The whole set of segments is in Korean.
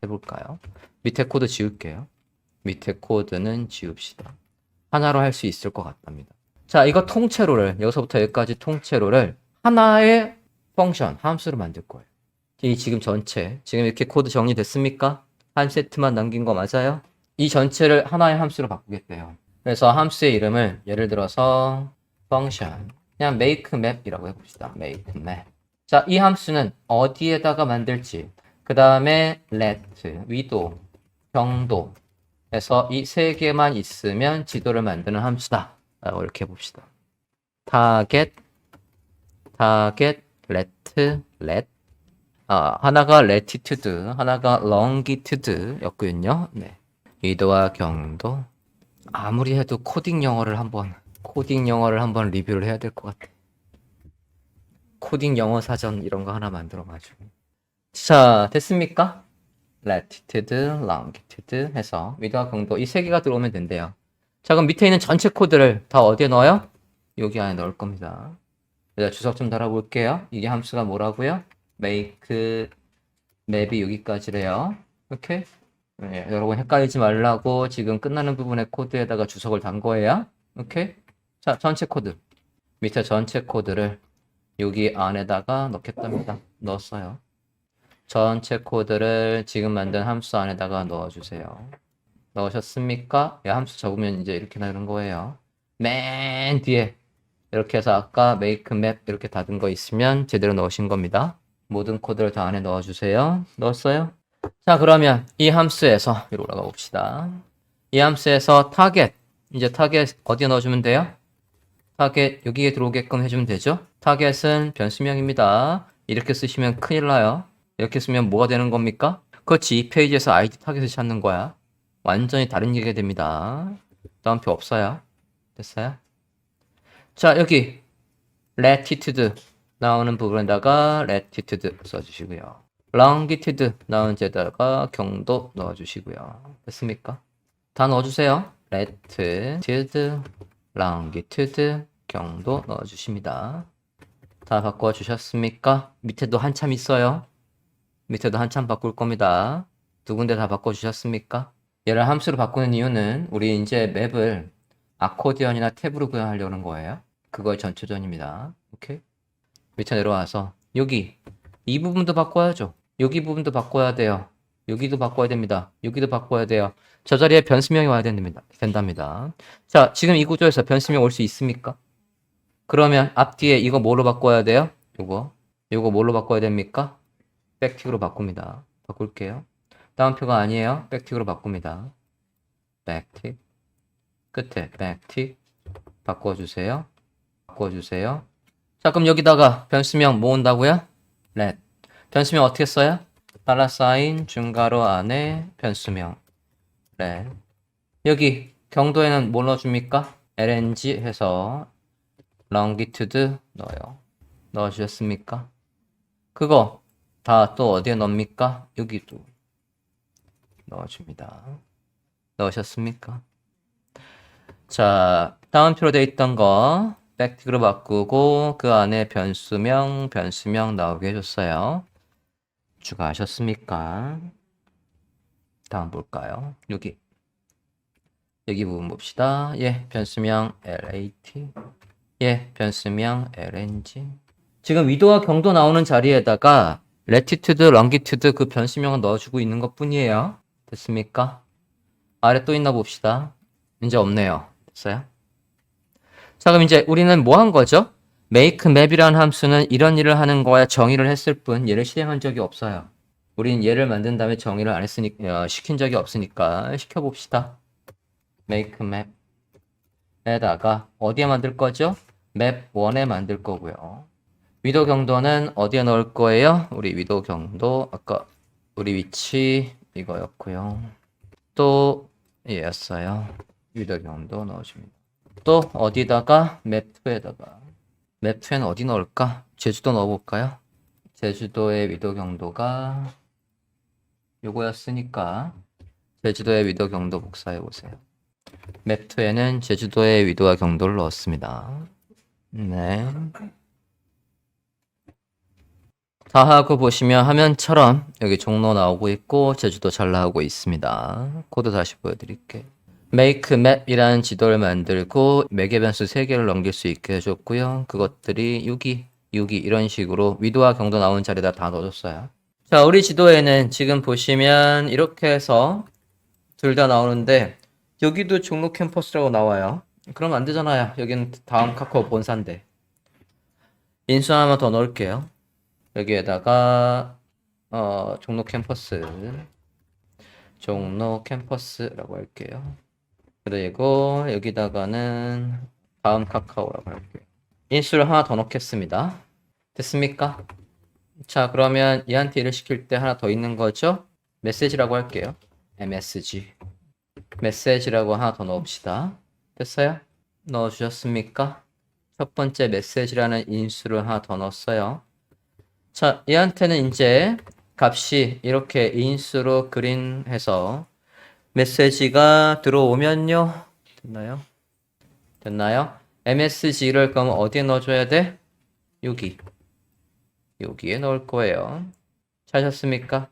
해볼까요? 밑에 코드 지울게요. 밑에 코드는 지웁시다. 하나로 할 수 있을 것 같답니다. 자, 이거 통째로를 여기서부터 여기까지 통째로를 하나의 펑션, 함수로 만들 거예요. 이 지금 전체, 지금 이렇게 코드 정리됐습니까? 한 세트만 남긴 거 맞아요? 이 전체를 하나의 함수로 바꾸겠대요. 그래서 함수의 이름을 예를 들어서 펑션, 그냥 make map이라고 해봅시다. make map. 자, 이 함수는 어디에다가 만들지, 그 다음에 let, 위도, 경도 해서 이 세 개만 있으면 지도를 만드는 함수다 라고 이렇게 해봅시다. target, let. 하나가 latitude, 하나가 longitude 였군요. 네. 위도와 경도. 아무리 해도 코딩 영어를 한번 리뷰를 해야 될 것 같아. 코딩 영어 사전 이런 거 하나 만들어가지고. 자, 됐습니까? latitude, longitude 해서 위도와 경도 이 세 개가 들어오면 된대요. 자, 그럼 밑에 있는 전체 코드를 다 어디에 넣어요? 여기 안에 넣을 겁니다. 자, 주석 좀 달아볼게요. 이게 함수가 뭐라고요? make map이 여기까지래요. 오케이? 네, 여러분 헷갈리지 말라고 지금 끝나는 부분의 코드에다가 주석을 단 거예요. 오케이? 자, 전체 코드. 밑에 전체 코드를 여기 안에다가 넣겠답니다. 넣었어요. 전체 코드를 지금 만든 함수 안에다가 넣어주세요. 넣으셨습니까? 함수 적으면 이제 이렇게 나오는 거예요. 맨 뒤에 이렇게 해서 아까 make map 이렇게 닫은 거 있으면 제대로 넣으신 겁니다. 모든 코드를 다 안에 넣어주세요. 넣었어요? 자, 그러면 이 함수에서 위로 올라가 봅시다. 이 함수에서 target, 이제 target 어디에 넣어주면 돼요? target 여기에 들어오게끔 해주면 되죠? target은 변수명입니다. 이렇게 쓰시면 큰일 나요. 이렇게 쓰면 뭐가 되는 겁니까? 그렇지, 이 페이지에서 id 타겟을 찾는 거야. 완전히 다른 얘기가 됩니다. 다음표 없어요. 됐어요? 자, 여기 latitude 나오는 부분에다가 latitude 써주시고요. longitude 나오는 데다가 경도 넣어주시고요. 됐습니까? 다 넣어주세요. latitude, longitude, 경도 넣어주십니다. 다 바꿔주셨습니까? 밑에도 한참 있어요. 밑에도 한참 바꿀 겁니다. 두 군데 다 바꿔주셨습니까? 얘를 함수로 바꾸는 이유는 우리 이제 맵을 아코디언이나 탭으로 구현하려는 거예요. 그거의 전초전입니다. 오케이? 밑에 내려와서 여기 이 부분도 바꿔야죠. 여기 부분도 바꿔야 돼요. 여기도 바꿔야 됩니다. 여기도 바꿔야 돼요. 저 자리에 변수명이 와야 된답니다. 자, 지금 이 구조에서 변수명 올 수 있습니까? 그러면 앞뒤에 이거 뭐로 바꿔야 돼요? 요거 뭐로 바꿔야 됩니까? 백틱으로 바꿉니다. 바꿀게요. 다운표가 아니에요. 백틱으로 바꿉니다. 백틱. 끝에 백틱. 바꿔주세요. 자, 그럼 여기다가 변수명 뭐 온다고요? let. 변수명 어떻게 써요? $사인 중괄호 안에 변수명 let. 여기 경도에는 뭐 넣어줍니까? lng 해서 longitude 넣어요. 넣어주셨습니까? 그거 다 또 어디에 넣습니까? 여기도 넣어줍니다. 넣으셨습니까? 자, 다운표로 되어 있던 거 백틱으로 바꾸고 그 안에 변수명 나오게 해줬어요. 추가하셨습니까? 다음 볼까요? 여기 부분 봅시다. 예, 변수명 lat. 예, 변수명 lng. 지금 위도와 경도 나오는 자리에다가 latitude, longitude 그 변수명을 넣어주고 있는 것 뿐이에요. 됐습니까? 아래 또 있나 봅시다. 이제 없네요. 됐어요? 자, 그럼 이제 우리는 뭐 한 거죠? make map이라는 함수는 이런 일을 하는 거야 정의를 했을 뿐 얘를 실행한 적이 없어요. 우린 얘를 만든 다음에 정의를 안 했으니까 시킨 적이 없으니까 시켜봅시다. make map에다가 어디에 만들 거죠? map 1에 만들 거고요. 위도 경도는 어디에 넣을 거예요? 우리 위도 경도 아까 우리 위치 이거였고요. 또 얘였어요. 위도 경도 넣어줍니다. 또 어디다가 맵2에다가 맵2에는 어디 넣을까? 제주도 넣어볼까요? 제주도의 위도 경도가 요거였으니까 제주도의 위도 경도 복사해 보세요. 맵2에는 제주도의 위도와 경도를 넣었습니다. 네. 다 하고 보시면 화면처럼 여기 종로 나오고 있고 제주도 잘 나오고 있습니다. 코드 다시 보여드릴게요. make map이라는 지도를 만들고 매개 변수 3개를 넘길 수 있게 해줬고요. 그것들이 6이 이런 식으로 위도와 경도 나오는 자리에다 다 넣어줬어요. 자, 우리 지도에는 지금 보시면 이렇게 해서 둘 다 나오는데 여기도 종로 캠퍼스라고 나와요. 그럼 안 되잖아요. 여기는 다음 카카오 본사인데. 인수 하나만 더 넣을게요. 여기에다가 종로 캠퍼스라고 할게요. 그리고 여기다가는 다음 카카오라고 할게요. 인수를 하나 더 넣겠습니다. 됐습니까? 자, 그러면 얘한테 일을 시킬 때 하나 더 있는 거죠? 메시지라고 할게요. MSG. 메시지라고 하나 더 넣읍시다. 됐어요? 넣어주셨습니까? 첫 번째 메시지라는 인수를 하나 더 넣었어요. 자, 얘한테는 이제 값이 이렇게 인수로 그린해서 메시지가 들어오면요. 됐나요? 됐나요? MSG를 그럼 어디에 넣어줘야 돼? 여기에 넣을 거예요. 찾았습니까?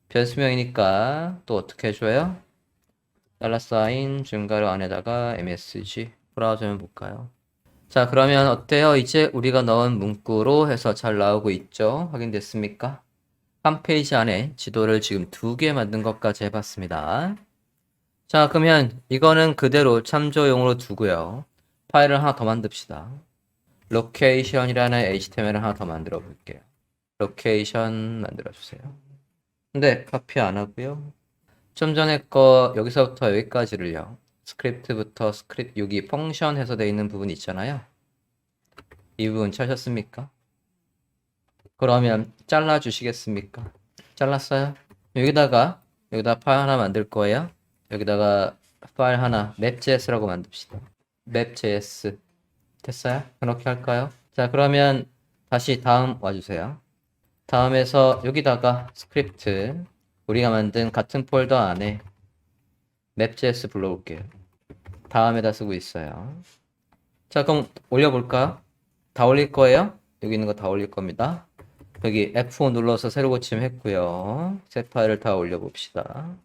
변수명이니까 또 어떻게 해줘요? $사인 중괄호 안에다가 MSG 브라우저면 볼까요? 자, 그러면 어때요? 이제 우리가 넣은 문구로 해서 잘 나오고 있죠? 확인됐습니까? 한 페이지 안에 지도를 지금 2개 만든 것까지 해봤습니다. 자, 그러면 이거는 그대로 참조용으로 두고요. 파일을 하나 더 만듭시다. 로케이션이라는 HTML을 하나 더 만들어 볼게요. 로케이션 만들어 주세요. 근데 카피 안 하고요. 좀 전에 거 여기서부터 여기까지를요. 스크립트부터 여기 펑션 해서 되어 있는 부분 있잖아요. 이 부분 찾았습니까? 그러면 잘라 주시겠습니까? 잘랐어요? 여기다 파일 하나 만들 거예요. 여기다가 파일 하나 map.js라고 만듭시다. map.js 됐어요? 그렇게 할까요? 자, 그러면 다시 다음 와주세요. 다음에서 여기다가 스크립트 우리가 만든 같은 폴더 안에 map.js 불러올게요. 다음에다 쓰고 있어요. 자, 그럼 올려볼까요? 다 올릴 거예요? 여기 있는 거 다 올릴 겁니다. 여기 F5 눌러서 새로 고침 했고요. 새 파일을 다 올려봅시다.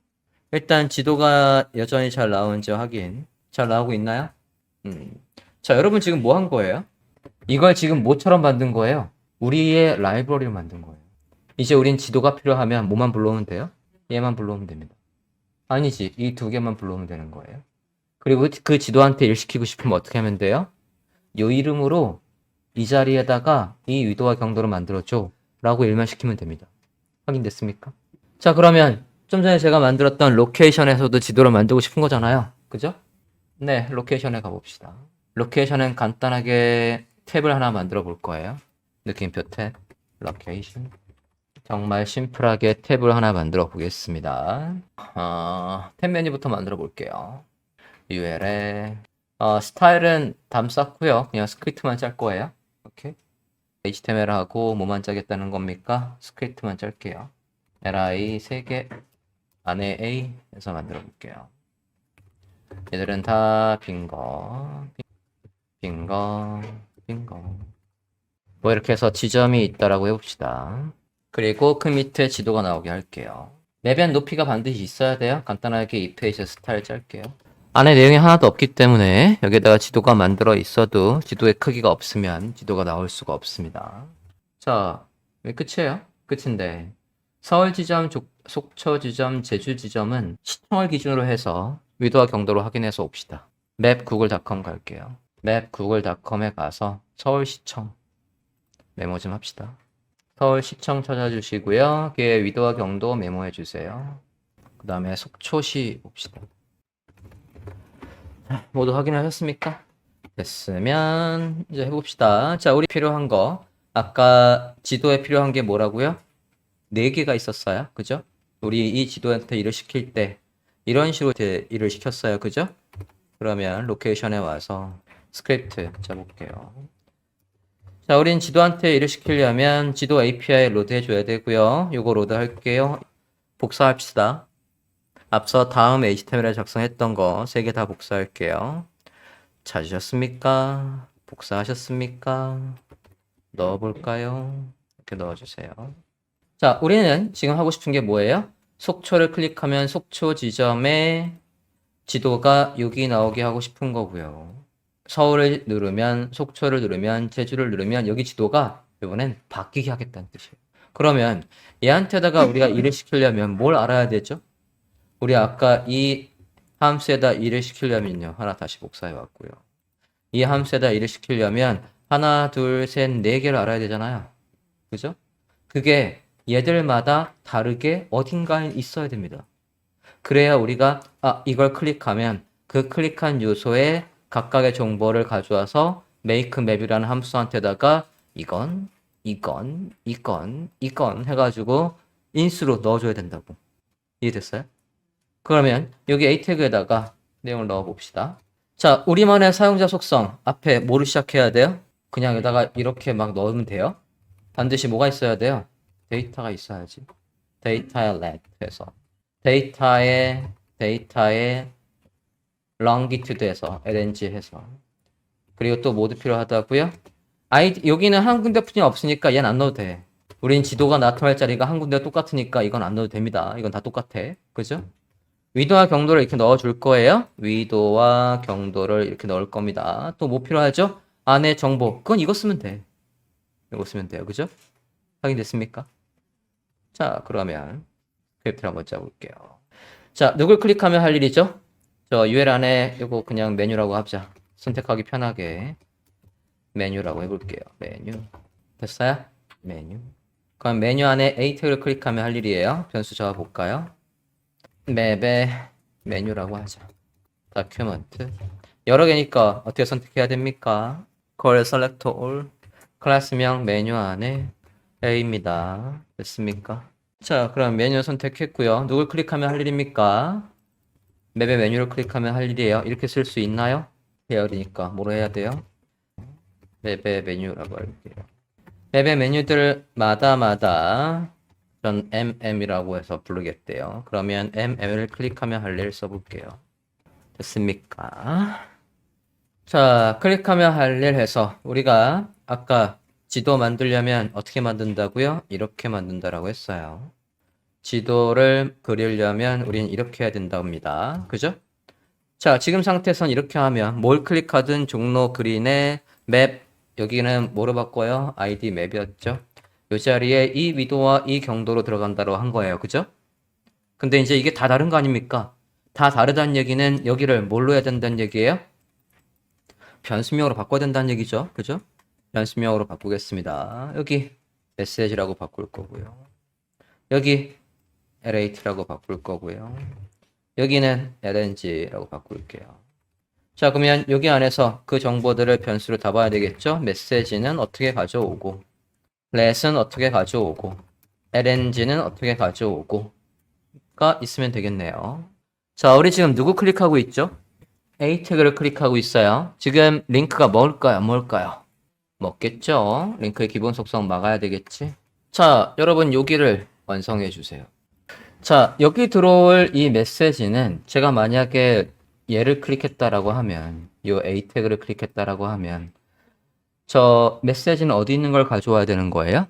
일단 지도가 여전히 잘 나오는지 확인. 잘 나오고 있나요? 자, 여러분 지금 뭐 한 거예요? 이걸 지금 뭐처럼 만든 거예요? 우리의 라이브러리를 만든 거예요. 이제 우린 지도가 필요하면 뭐만 불러오면 돼요? 얘만 불러오면 됩니다. 아니지, 이 2개만 불러오면 되는 거예요. 그리고 그 지도한테 일 시키고 싶으면 어떻게 하면 돼요? 이 이름으로 이 자리에다가 이 위도와 경도를 만들어줘 라고 일만 시키면 됩니다. 확인됐습니까? 자, 그러면 좀 전에 제가 만들었던 로케이션에서도 지도를 만들고 싶은 거잖아요. 그죠? 네, 로케이션에 가봅시다. 로케이션은 간단하게 탭을 하나 만들어 볼 거예요. 느낌표 탭, 로케이션. 정말 심플하게 탭을 하나 만들어 보겠습니다. 탭 메뉴부터 만들어 볼게요. UL에 스타일은 담 쌓고요. 그냥 스크립트만 짤 거예요. 오케이. HTML하고 뭐만 짜겠다는 겁니까? 스크립트만 짤게요. li 3개 안에 a 해서 만들어 볼게요. 얘들은 다 빈거 뭐 이렇게 해서 지점이 있다라고 해봅시다. 그리고 그 밑에 지도가 나오게 할게요. 맵엔 높이가 반드시 있어야 돼요. 간단하게 이 페이지 스타일 짤게요. 안에 내용이 하나도 없기 때문에 여기다가 지도가 만들어 있어도 지도의 크기가 없으면 지도가 나올 수가 없습니다. 자, 왜 끝이에요? 끝인데 서울 지점, 속초 지점, 제주 지점은 시청을 기준으로 해서 위도와 경도로 확인해서 옵시다. 맵구글닷컴 갈게요. 맵구글닷컴에 가서 서울시청 메모 좀 합시다. 서울시청 찾아주시고요. 여기에 위도와 경도 메모해 주세요. 그 다음에 속초시 봅시다. 모두 확인하셨습니까? 됐으면 이제 해봅시다. 자, 우리 필요한 거 아까 지도에 필요한 게 뭐라고요? 4개가 있었어요. 그죠? 우리 이 지도한테 일을 시킬 때 이런 식으로 일을 시켰어요. 그죠? 그러면 로케이션에 와서 스크립트 짜볼게요. 자, 우린 지도한테 일을 시키려면 지도 API 로드 해줘야 되고요. 요거 로드 할게요. 복사합시다. 앞서 다음 HTML에 작성했던 거 3개 다 복사할게요. 찾으셨습니까? 복사하셨습니까? 넣어볼까요? 이렇게 넣어주세요. 자, 우리는 지금 하고 싶은 게 뭐예요? 속초를 클릭하면 속초 지점에 지도가 여기 나오게 하고 싶은 거고요. 서울을 누르면, 속초를 누르면, 제주를 누르면 여기 지도가 이번엔 바뀌게 하겠다는 뜻이에요. 그러면 얘한테다가 우리가 일을 시키려면 뭘 알아야 되죠? 우리 아까 이 함수에다 일을 시키려면요. 하나 다시 복사해 왔고요. 이 함수에다 일을 시키려면 하나, 둘, 셋, 네 개를 알아야 되잖아요. 그죠? 그게 얘들마다 다르게 어딘가에 있어야 됩니다. 그래야 우리가 이걸 클릭하면 그 클릭한 요소에 각각의 정보를 가져와서 make map이라는 함수한테다가 이건 해가지고 인수로 넣어줘야 된다고. 이해됐어요? 그러면 여기 a 태그에다가 내용을 넣어 봅시다. 자, 우리만의 사용자 속성 앞에 뭐를 시작해야 돼요? 그냥 여기다가 이렇게 막 넣으면 돼요? 반드시 뭐가 있어야 돼요? 데이터가 있어야지. 데이터에 let 해서 데이터에 longitude에서 lng 해서 그리고 또 모두 필요하다고요? 여기는 한 군데뿐이 없으니까 얘는 안 넣어도 돼. 우린 지도가 나타날 자리가 한 군데가 똑같으니까 이건 안 넣어도 됩니다. 이건 다 똑같아. 그죠? 위도와 경도를 이렇게 넣어줄 거예요. 위도와 경도를 이렇게 넣을 겁니다. 또 뭐 필요하죠? 안에 정보. 그건 이거 쓰면 돼. 이거 쓰면 돼요. 그죠? 확인됐습니까? 자, 그러면 스크립트를 한번 짜볼게요. 자, 누굴 클릭하면 할 일이죠? 저 UL 안에 이거 그냥 메뉴라고 하자. 선택하기 편하게 메뉴라고 해볼게요. 메뉴. 됐어요? 메뉴. 그럼 메뉴 안에 A 태그를 클릭하면 할 일이에요. 변수 적어볼까요? 맵의 메뉴라고 하자. 다큐먼트. 여러 개니까 어떻게 선택해야 됩니까? Call Select All. 클래스명 메뉴 안에 A입니다. 됐습니까? 자, 그럼 메뉴 선택했고요. 누굴 클릭하면 할 일입니까? 맵의 메뉴를 클릭하면 할 일이에요. 이렇게 쓸 수 있나요? 계열이니까 뭐로 해야 돼요? 맵의 메뉴라고 할게요. 맵의 메뉴들마다 전 mm이라고 해서 부르겠대요. 그러면 mm을 클릭하면 할 일 써볼게요. 됐습니까? 자, 클릭하면 할 일 해서 우리가 아까 지도 만들려면 어떻게 만든다고요? 이렇게 만든다라고 했어요. 지도를 그리려면 우린 이렇게 해야 된답니다. 그죠? 자, 지금 상태에선 이렇게 하면 뭘 클릭하든 종로 그린에 맵, 여기는 뭐로 바꿔요? ID 맵이었죠? 이 자리에 이 위도와 이 경도로 들어간다고 한 거예요. 그죠? 근데 이제 이게 다 다른 거 아닙니까? 다 다르다는 얘기는 여기를 뭘로 해야 된다는 얘기예요? 변수명으로 바꿔야 된다는 얘기죠. 그죠? 변수명으로 바꾸겠습니다. 여기 메시지라고 바꿀 거고요. 여기 L8라고 바꿀 거고요. 여기는 LNG라고 바꿀게요. 자, 그러면 여기 안에서 그 정보들을 변수로 다 봐야 되겠죠? 메시지는 어떻게 가져오고, let은 어떻게 가져오고, LNG는 어떻게 가져오고가 있으면 되겠네요. 자, 우리 지금 누구 클릭하고 있죠? A 태그를 클릭하고 있어요. 지금 링크가 뭘까요? 먹겠죠? 링크의 기본 속성 막아야 되겠지? 자, 여러분 여기를 완성해 주세요. 자, 여기 들어올 이 메시지는 제가 만약에 얘를 클릭했다라고 하면, 요 A 태그를 클릭했다라고 하면, 저 메시지는 어디 있는 걸 가져와야 되는 거예요?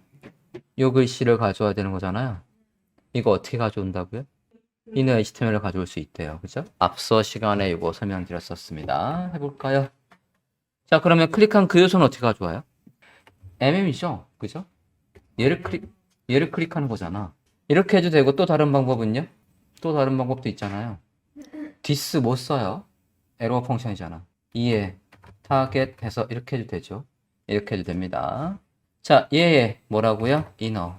요 글씨를 가져와야 되는 거잖아요. 이거 어떻게 가져온다고요? 이는 HTML을 가져올 수 있대요. 그죠? 앞서 시간에 이거 설명드렸었습니다. 해볼까요? 자, 그러면 클릭한 그 요소는 어떻게 가져와요? mm이죠? 그죠? 얘를 클릭하는 거잖아. 이렇게 해도 되고 또 다른 방법은요? 또 다른 방법도 있잖아요. 디스 못 써요. 에러 펑션이잖아. 이에 타겟 해서 이렇게 해도 되죠. 이렇게 해도 됩니다. 자, 얘 뭐라고요? inner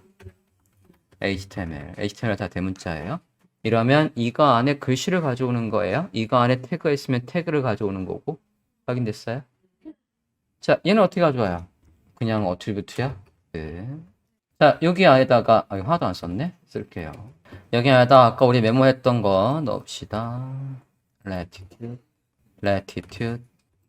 HTML 다 대문자예요. 이러면 이거 안에 글씨를 가져오는 거예요. 이거 안에 태그가 있으면 태그를 가져오는 거고. 확인됐어요? 자, 얘는 어떻게 가져와요? 그냥 어트리뷰트야? 네. 자, 여기 안에다가 하나도 안 썼네? 쓸게요. 여기 안에다 아까 우리 메모했던 거 넣읍시다. latitude.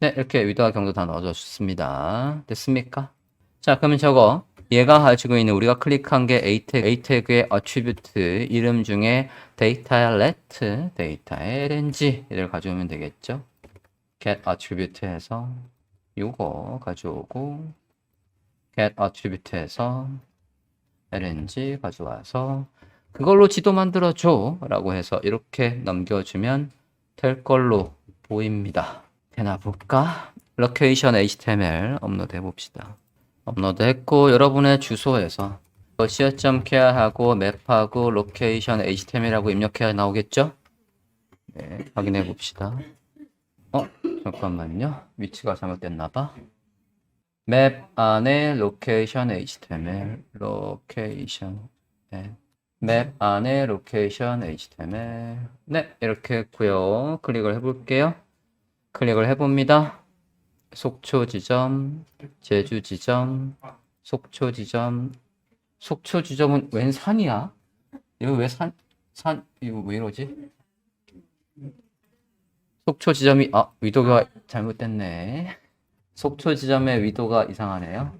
네, 이렇게 위도와 경도 다 넣어줬습니다. 됐습니까? 자, 그러면 저거 얘가 가지고 있는 우리가 클릭한 게 A 태그의 attribute 이름 중에 데이터의 let, 데이터의 lng 이를 가져오면 되겠죠? get attribute 해서 요거 가져오고 get attribute 해서 LNG 가져와서 그걸로 지도 만들어줘 라고 해서 이렇게 넘겨주면 될 걸로 보입니다. 되나 볼까? 로케이션 HTML 업로드 해봅시다. 업로드 했고 여러분의 주소에서 시어.ke하고 맵하고 로케이션 HTML하고 입력해야 나오겠죠? 네, 확인해 봅시다. 잠깐만요. 위치가 잘못됐나봐. 맵 안에 로케이션 HTML, 로케이션, 네. 맵 안에 로케이션 HTML. 네, 이렇게 했고요. 클릭을 해볼게요. 클릭을 해봅니다. 속초 지점, 제주 지점, 속초 지점. 속초 지점은 웬 산이야? 이거 왜 이거 왜 이러지? 속초 지점이, 위도가 잘못됐네. 속초 지점의 위도가 이상하네요.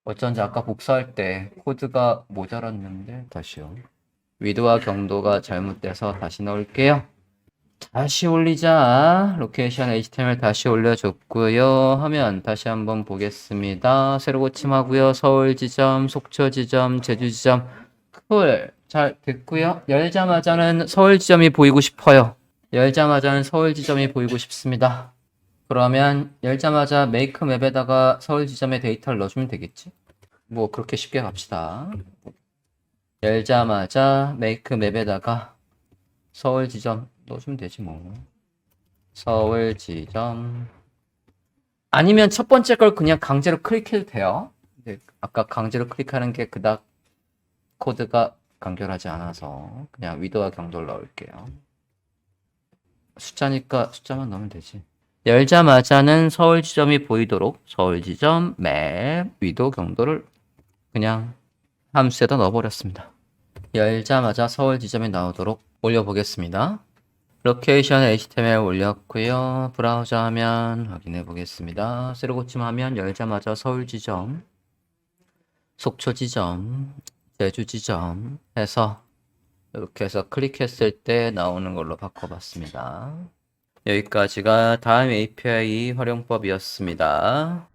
어쩐지 아까 복사할 때 코드가 모자랐는데, 다시요. 위도와 경도가 잘못돼서 다시 넣을게요. 다시 올리자. 로케이션 HTML 다시 올려줬고요. 하면 다시 한번 보겠습니다. 새로 고침하고요. 서울 지점, 속초 지점, 제주 지점. 쿨. 잘 됐고요. 열자마자는 서울 지점이 보이고 싶어요. 열자마자는 서울 지점이 보이고 싶습니다. 그러면 열자마자 메이크 맵에다가 서울 지점의 데이터를 넣어주면 되겠지? 뭐 그렇게 쉽게 갑시다. 열자마자 메이크 맵에다가 서울 지점 넣어주면 되지 뭐. 서울 지점. 아니면 첫 번째 걸 그냥 강제로 클릭해도 돼요. 근데 아까 강제로 클릭하는 게 그닥 코드가 간결하지 않아서 그냥 위도와 경도를 넣을게요. 숫자니까 숫자만 넣으면 되지. 열자마자는 서울 지점이 보이도록 서울 지점 맵 위도 경도를 그냥 함수에다 넣어버렸습니다. 열자마자 서울 지점이 나오도록 올려보겠습니다. 로케이션 HTML 올렸고요. 브라우저 화면 확인해 보겠습니다. 새로 고침하면 열자마자 서울 지점, 속초 지점, 제주 지점 해서 이렇게 해서 클릭했을 때 나오는 걸로 바꿔봤습니다. 여기까지가 다음 API 활용법이었습니다.